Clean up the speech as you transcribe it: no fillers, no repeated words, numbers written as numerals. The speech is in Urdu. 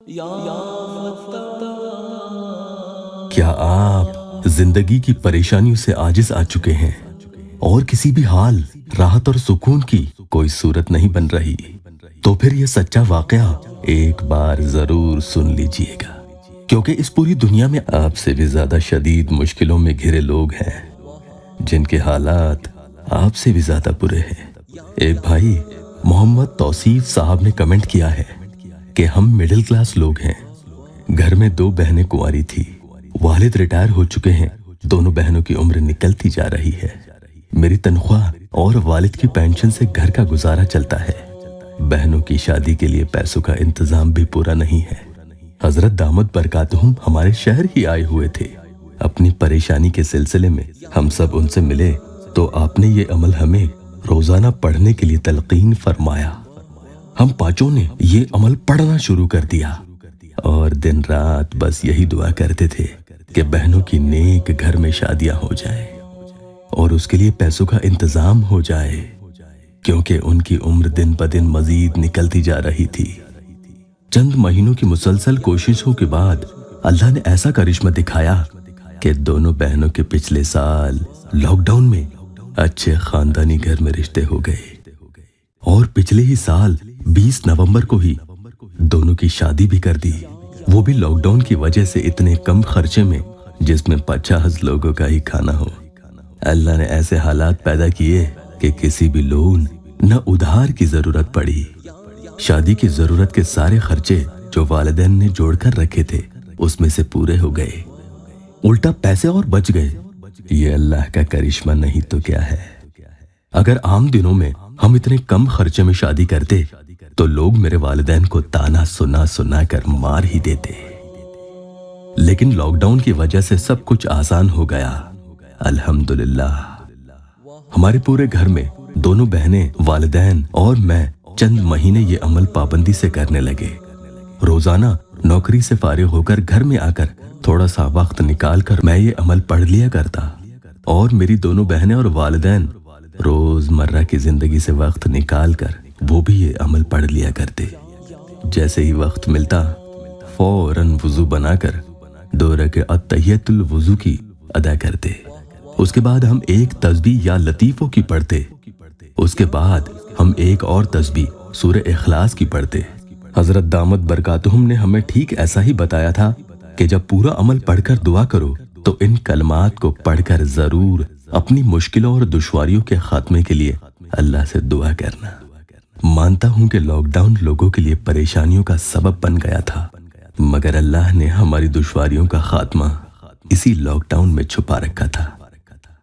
کیا آپ زندگی کی پریشانیوں سے عاجز آ چکے ہیں اور کسی بھی حال راحت اور سکون کی کوئی صورت نہیں بن رہی؟ تو پھر یہ سچا واقعہ ایک بار ضرور سن لیجئے گا، کیونکہ اس پوری دنیا میں آپ سے بھی زیادہ شدید مشکلوں میں گھرے لوگ ہیں جن کے حالات آپ سے بھی زیادہ برے ہیں۔ ایک بھائی محمد توصیف صاحب نے کمنٹ کیا ہے کہ ہم مڈل کلاس لوگ ہیں، گھر میں 2 بہنیں کنواری تھی، والد ریٹائر ہو چکے ہیں، دونوں بہنوں کی عمر نکلتی جا رہی ہے، میری تنخواہ اور والد کی پینشن سے گھر کا گزارا چلتا ہے، بہنوں کی شادی کے لیے پیسوں کا انتظام بھی پورا نہیں ہے۔ حضرت دامت برکاتہم ہمارے شہر ہی آئے ہوئے تھے، اپنی پریشانی کے سلسلے میں ہم سب ان سے ملے تو آپ نے یہ عمل ہمیں روزانہ پڑھنے کے لیے تلقین فرمایا۔ ہم پانچوں نے یہ عمل پڑھنا شروع کر دیا اور دن رات بس یہی دعا کرتے تھے کہ بہنوں کی نیک گھر میں شادیاں ہو جائے اور اس کے لیے پیسوں کا انتظام ہو جائے، کیونکہ ان کی عمر دن بدن مزید نکلتی جا رہی تھی۔ چند مہینوں کی مسلسل کوششوں کے بعد اللہ نے ایسا کرشمہ دکھایا کہ دونوں بہنوں کے پچھلے سال لاک ڈاؤن میں اچھے خاندانی گھر میں رشتے ہو گئے اور پچھلے ہی سال 20 نومبر کو ہی دونوں کی شادی بھی کر دی، وہ بھی لاک ڈاؤن کی وجہ سے اتنے کم خرچے میں جس میں 50 لوگوں کا ہی کھانا ہو۔ اللہ نے ایسے حالات پیدا کیے کہ کسی بھی لون نہ ادھار کی ضرورت پڑی، شادی کی ضرورت کے سارے خرچے جو والدین نے جوڑ کر رکھے تھے اس میں سے پورے ہو گئے، الٹا پیسے اور بچ گئے۔ یہ اللہ کا کرشمہ نہیں تو کیا ہے؟ اگر عام دنوں میں ہم اتنے کم خرچے میں شادی کرتے تو لوگ میرے والدین کو تانا سنا کر مار ہی دیتے، لیکن لاک ڈاؤن کی وجہ سے سب کچھ آسان ہو گیا، الحمدللہ۔ ہمارے پورے گھر میں دونوں بہنیں، والدین اور میں چند مہینے یہ عمل پابندی سے کرنے لگے۔ روزانہ نوکری سے فارغ ہو کر گھر میں آ کر تھوڑا سا وقت نکال کر میں یہ عمل پڑھ لیا کرتا، اور میری دونوں بہنیں اور والدین روز مرہ کی زندگی سے وقت نکال کر وہ بھی یہ عمل پڑھ لیا کرتے۔ جیسے ہی وقت ملتا فوراً وضو بنا کر 2 رکعت تحیۃ الوضو کی ادا کرتے، اس کے بعد ہم ایک تسبیح یا لطیفوں کی پڑھتے، اس کے بعد ہم ایک اور تسبیح سورہ اخلاص کی پڑھتے۔ حضرت دامت برکاتہم نے ہمیں ٹھیک ایسا ہی بتایا تھا کہ جب پورا عمل پڑھ کر دعا کرو تو ان کلمات کو پڑھ کر ضرور اپنی مشکلوں اور دشواریوں کے خاتمے کے لیے اللہ سے دعا کرنا۔ مانتا ہوں کہ لاک ڈاؤن لوگوں کے لیے پریشانیوں کا سبب بن گیا تھا، مگر اللہ نے ہماری دشواریوں کا خاتمہ اسی لاک ڈاؤن میں چھپا رکھا تھا۔